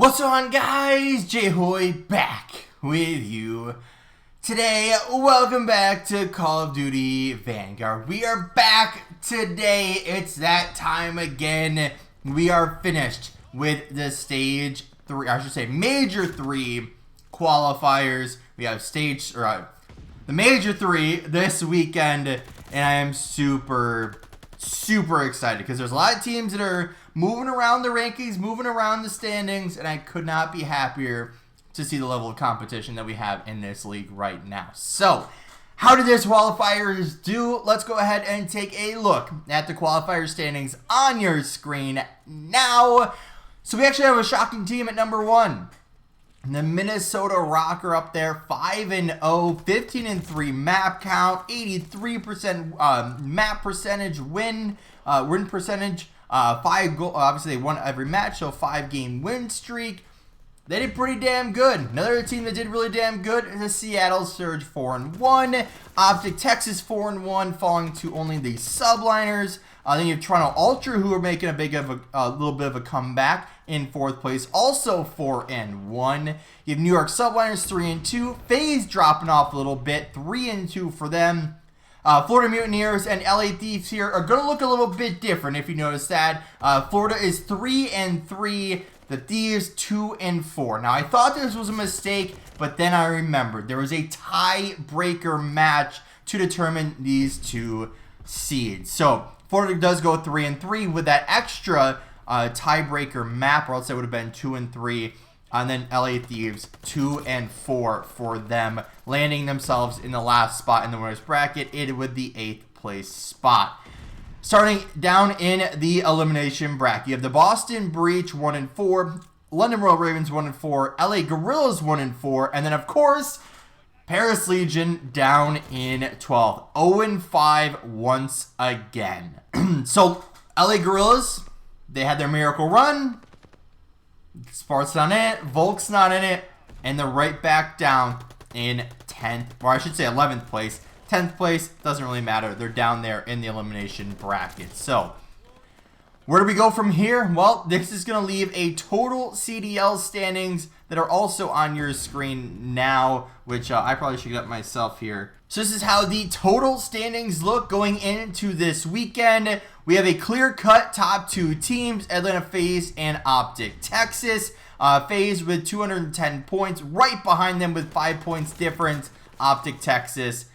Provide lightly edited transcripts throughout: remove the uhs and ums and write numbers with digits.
What's on, guys? J-Hoy back with you today. Welcome back to Call of Duty Vanguard. We are back today. It's that time again. We are finished with the stage 3, I should say major 3 qualifiers. We have the major 3 this weekend, and I am super excited because there's a lot of teams that are moving around the rankings, moving around the standings, and I could not be happier to see the level of competition that we have in this league right now. So, how did this qualifiers do? Let's go ahead and take a look at the qualifier standings on your screen now. So we actually have a shocking team at number 1. The Minnesota Rocker up there, 5-0, 15-3 map count, 83% map percentage win percentage, 5 goal. Obviously, they won every match, so 5-game win streak. They did pretty damn good. Another team that did really damn good is the Seattle Surge, 4-1. Optic Texas 4-1, falling to only the Subliners. Then you have Toronto Ultra, who are making a little bit of a comeback in 4th place, also 4-1. You have New York Subliners 3-2. Faze dropping off a little bit, 3-2 for them. Florida Mutineers and LA Thieves here are going to look a little bit different, if you notice that. Florida is 3-3. The Thieves 2-4. Now, I thought this was a mistake, but then I remembered there was a tiebreaker match to determine these 2 seeds. So Florida does go 3-3 with that extra tiebreaker map, or else it would have been 2-3. And then LA Thieves 2-4 for them, landing themselves in the last spot in the winners bracket, with the 8th place spot. Starting down in the elimination bracket, you have the Boston Breach 1-4, London Royal Ravens 1-4, LA Guerrillas 1-4, and then of course Paris Legion down in 12th, 0-5 once again. So LA Guerrillas, they had their miracle run. Spart's not in it, Volk's not in it, and they're right back down in 10th, or I should say 11th place. 10th place, doesn't really matter. They're down there in the elimination bracket. So, where do we go from here? Well, this is going to leave a total Cdl standings that are also on your screen now, which I probably should get up myself here. So this is how the total standings look going into this weekend. We have a clear-cut top 2 teams, Atlanta Faze and Optic Texas. Faze with 210 points, right behind them with 5 points difference, Optic Texas.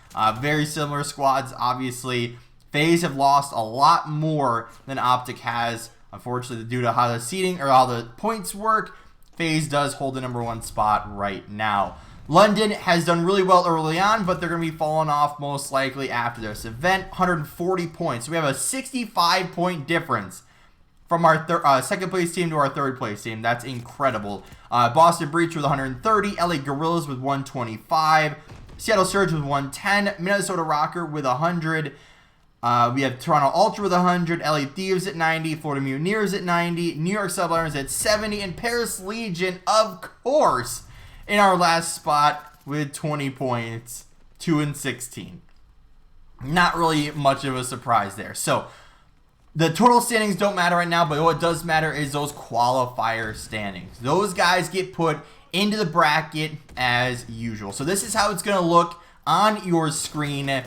Very similar squads, obviously. Faze have lost a lot more than Optic has, unfortunately, due to how the seeding or how the points work. Faze does hold the number 1 spot right now. London has done really well early on, but they're going to be falling off most likely after this event. 140 points. So we have a 65-point difference from our 2nd place team to our 3rd place team. That's incredible. Boston Breach with 130. LA Guerrillas with 125. Seattle Surge with 110. Minnesota Rocker with 100. We have Toronto Ultra with 100. LA Thieves at 90. Florida Mutineers at 90. New York Subliners at 70. And Paris Legion, of course, in our last spot with 20 points, 2-16. Not really much of a surprise there. So, the total standings don't matter right now, but what does matter is those qualifier standings. Those guys get put into the bracket as usual. So this is how it's going to look on your screen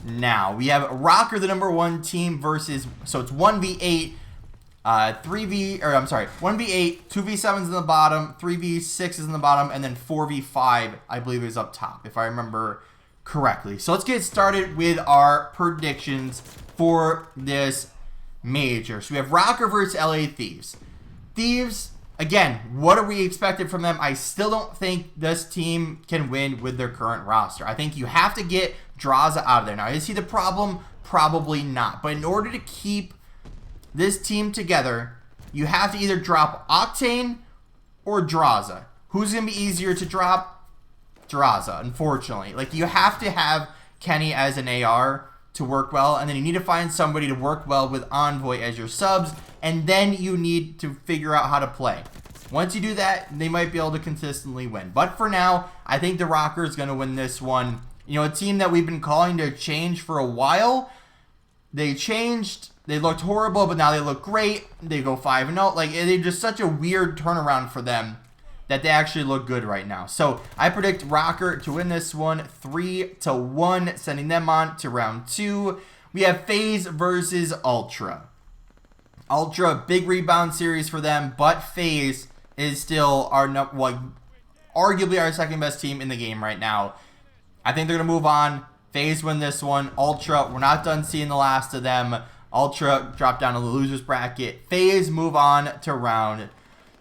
now. We have Rocker, the number 1 team, versus, so it's 1v8, 1v8, 2v7s in the bottom, 3v6s in the bottom, and then 4v5, I believe, is up top, if I remember correctly. So let's get started with our predictions for this major. So we have Rocker versus LA Thieves. Thieves, again, what are we expected from them? I still don't think this team can win with their current roster. I think you have to get Draza out of there. Now, is he the problem? Probably not. But in order to keep this team together, you have to either drop Octane or Draza. Who's going to be easier to drop? Draza, unfortunately. Like, you have to have Kenny as an AR to work well, and then you need to find somebody to work well with Envoy as your subs, and then you need to figure out how to play. Once you do that, they might be able to consistently win. But for now, I think the Rocker is going to win this one. You know, a team that we've been calling to change for a while, they changed. They looked horrible, but now they look great. They go 5-0. Like, it's just such a weird turnaround for them that they actually look good right now. So I predict Rocker to win this one 3-1, sending them on to round 2. We have Faze versus Ultra. Ultra, big rebound series for them, but Faze is still arguably our second best team in the game right now. I think they're going to move on. Faze win this one. Ultra, we're not done seeing the last of them. Ultra drop down to the losers bracket. Faze move on to round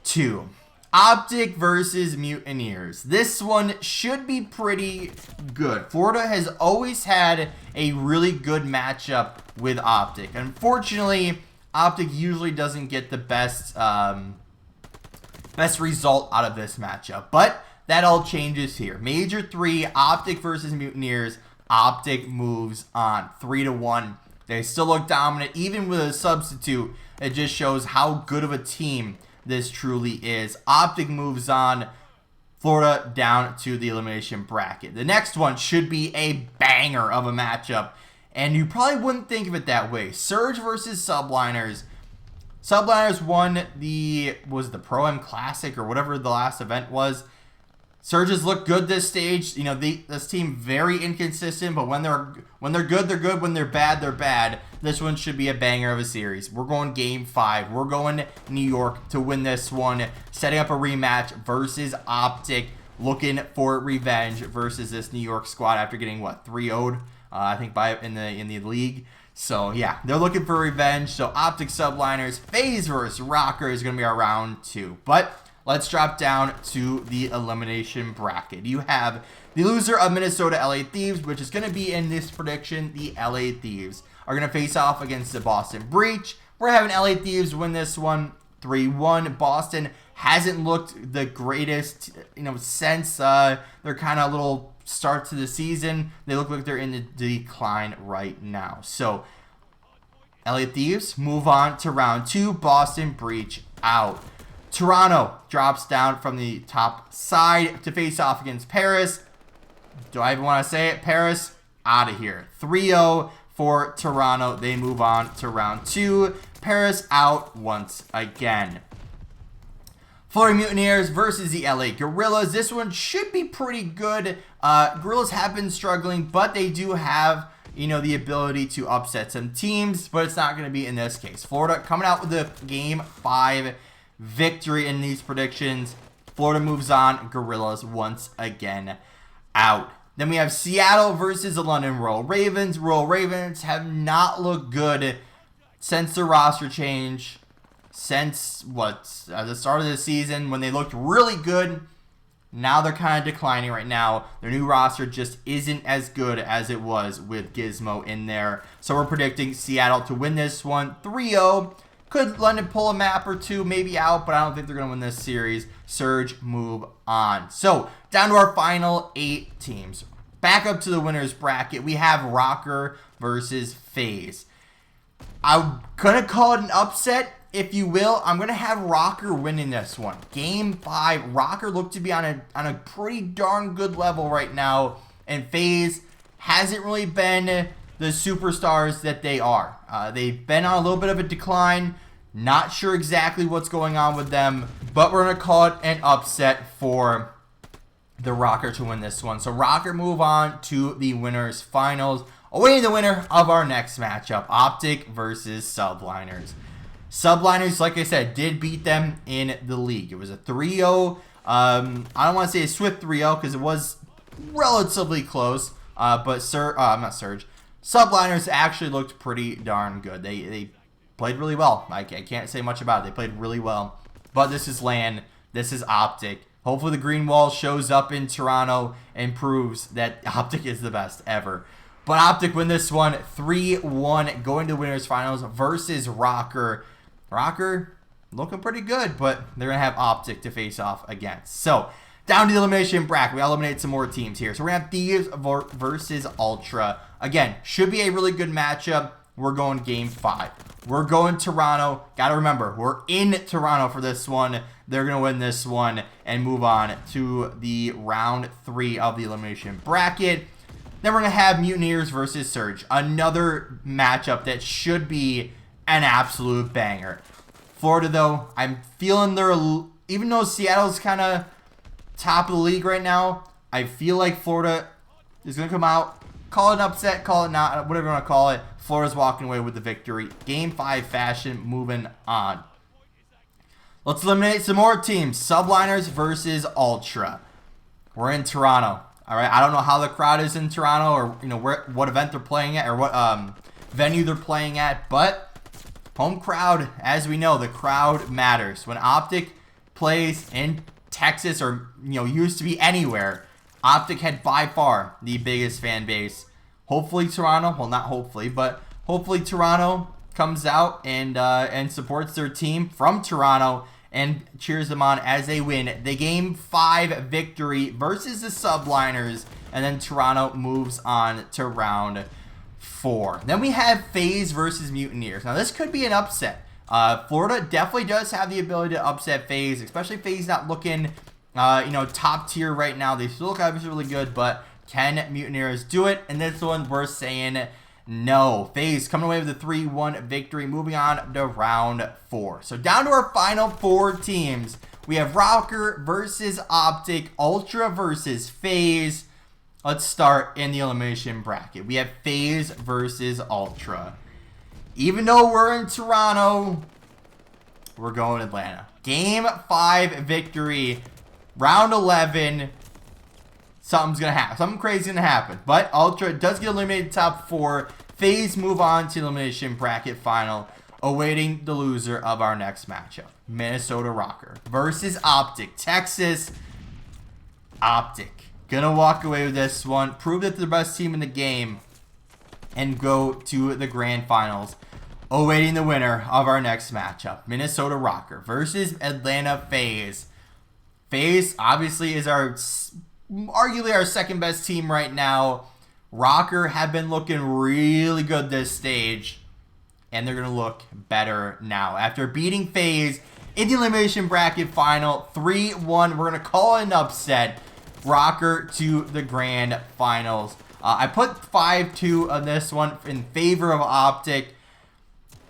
2. Optic versus Mutineers. This one should be pretty good. Florida has always had a really good matchup with Optic. Unfortunately, Optic usually doesn't get the best result out of this matchup. But that all changes here. Major 3, Optic versus Mutineers. Optic moves on 3-1. They still look dominant. Even with a substitute, it just shows how good of a team this truly is. Optic moves on. Florida down to the elimination bracket. The next one should be a banger of a matchup. And you probably wouldn't think of it that way. Surge versus Subliners. Subliners won the Pro-Am Classic or whatever the last event was. Surges look good this stage. You know, this team very inconsistent, but when they're good, they're good. When they're bad, they're bad. This one should be a banger of a series. We're going game 5. We're going New York to win this one, setting up a rematch versus Optic, looking for revenge versus this New York squad after getting 3-0'd, I think in the league. So yeah, they're looking for revenge. So Optic Subliners, Faze versus Rocker is going to be our round 2. But let's drop down to the elimination bracket. You have the loser of Minnesota LA Thieves, which is going to be in this prediction. The LA Thieves are going to face off against the Boston Breach. We're having LA Thieves win this one 3-1. Boston hasn't looked the greatest, since their kind of little start to the season. They look like they're in the decline right now. So LA Thieves move on to round 2. Boston Breach out. Toronto drops down from the top side to face off against Paris. Do I even want to say it? Paris, out of here. 3-0 for Toronto. They move on to round 2. Paris out once again. Florida Mutineers versus the LA Guerrillas. This one should be pretty good. Guerrillas have been struggling, but they do have, the ability to upset some teams, but it's not going to be in this case. Florida coming out with the game 5 victory in these predictions. Florida moves on. Guerrillas once again out. Then we have Seattle versus the London Royal Ravens. Royal Ravens have not looked good since the roster change. Since the start of the season when they looked really good. Now they're kind of declining right now. Their new roster just isn't as good as it was with Gizmo in there. So we're predicting Seattle to win this one 3-0. Could London pull a map or two, maybe out, but I don't think they're going to win this series. Surge move on. So down to our final 8 teams. Back up to the winners bracket. We have Rocker versus Faze. I'm going to call it an upset, if you will. I'm going to have Rocker winning this one. Game 5. Rocker looked to be on a pretty darn good level right now. And Faze hasn't really been the superstars that they are. They've been on a little bit of a decline. Not sure exactly what's going on with them, but we're going to call it an upset for the Rocker to win this one. So Rocker move on to the winners finals, awaiting the winner of our next matchup, Optic versus Subliners. Subliners, like I said, did beat them in the league. It was a 3-0. I don't want to say a swift 3-0 because it was relatively close, but not Surge. Subliners actually looked pretty darn good. They played really well. I can't say much about it. They played really well. But this is LAN. This is Optic. Hopefully the green wall shows up in Toronto and proves that Optic is the best ever. But Optic win this one 3-1, going to winners finals versus Rocker. Rocker looking pretty good, but they're going to have Optic to face off against. So down to the elimination bracket. We eliminate some more teams here. So we're going to have Thieves versus Ultra. Again, should be a really good matchup. We're going game 5. We're going Toronto. Got to remember, we're in Toronto for this one. They're going to win this one and move on to the round 3 of the elimination bracket. Then we're going to have Mutineers versus Surge. Another matchup that should be an absolute banger. Florida, though, I'm feeling even though Seattle's kind of top of the league right now. I feel like Florida is going to come out, call it an upset, call it not, whatever you want to call it. Florida's walking away with the victory. Game 5 fashion, moving on. Let's eliminate some more teams. Subliners versus Ultra. We're in Toronto. All right, I don't know how the crowd is in Toronto, or what event they're playing at, or what venue they're playing at, but home crowd, as we know, the crowd matters. When Optic plays in Texas, or used to be anywhere, Optic had by far the biggest fan base. Hopefully Toronto, well, not hopefully, but hopefully Toronto comes out and supports their team from Toronto and cheers them on as they win the Game 5 victory versus the Subliners, and then Toronto moves on to round 4. Then we have Faze versus Mutineers. Now this could be an upset. Florida definitely does have the ability to upset Faze, especially Faze not looking top tier right now. They still look obviously really good, but can Mutineers do it? And this one we're saying no. Faze coming away with a 3-1 victory, moving on to round 4. So down to our final 4 teams. We have Rocker versus Optic, Ultra versus Faze. Let's start in the elimination bracket. We have Faze versus Ultra. Even though we're in Toronto, we're going to Atlanta. Game 5 victory, round 11. Something's going to happen. Something crazy going to happen. But Ultra does get eliminated top 4. Faze move on to the elimination bracket final, awaiting the loser of our next matchup. Minnesota Rocker versus Optic. Texas. Optic going to walk away with this one, prove that they're the best team in the game, and go to the grand finals, awaiting the winner of our next matchup. Minnesota Rocker versus Atlanta Faze. Faze obviously is arguably our second best team right now. Rocker have been looking really good this stage, and they're going to look better now. After beating Faze in the elimination bracket final 3-1, we're going to call it an upset. Rocker to the grand finals. I put 5-2 on this one in favor of Optic.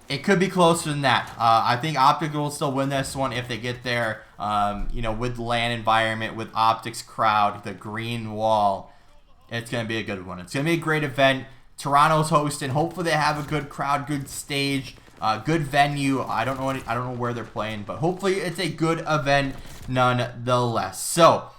It could be closer than that. I think Optic will still win this one if they get there. With land environment, with Optic's crowd, the green wall. It's going to be a good one. It's going to be a great event. Toronto's hosting. Hopefully they have a good crowd, good stage, good venue. I don't know where they're playing, but hopefully it's a good event nonetheless. So,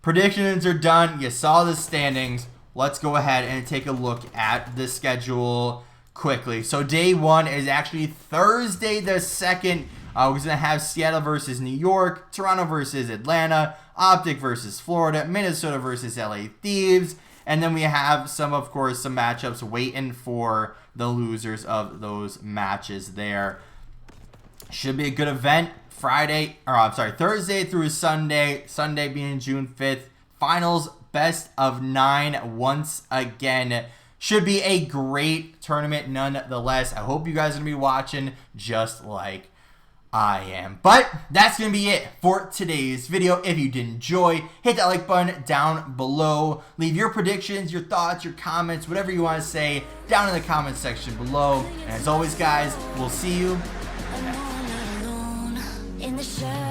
predictions are done. You saw the standings. Let's go ahead and take a look at the schedule quickly. So day 1 is actually Thursday the 2nd. We're going to have Seattle versus New York, Toronto versus Atlanta, Optic versus Florida, Minnesota versus LA Thieves, and then we have of course, some matchups waiting for the losers of those matches there. Should be a good event. Thursday through Sunday. Sunday being June 5th. Finals, best of 9 once again. Should be a great tournament nonetheless. I hope you guys are going to be watching just like I am. But that's going to be it for today's video. If you did enjoy, hit that like button down below. Leave your predictions, your thoughts, your comments, whatever you want to say down in the comment section below. And as always, guys, we'll see you next time.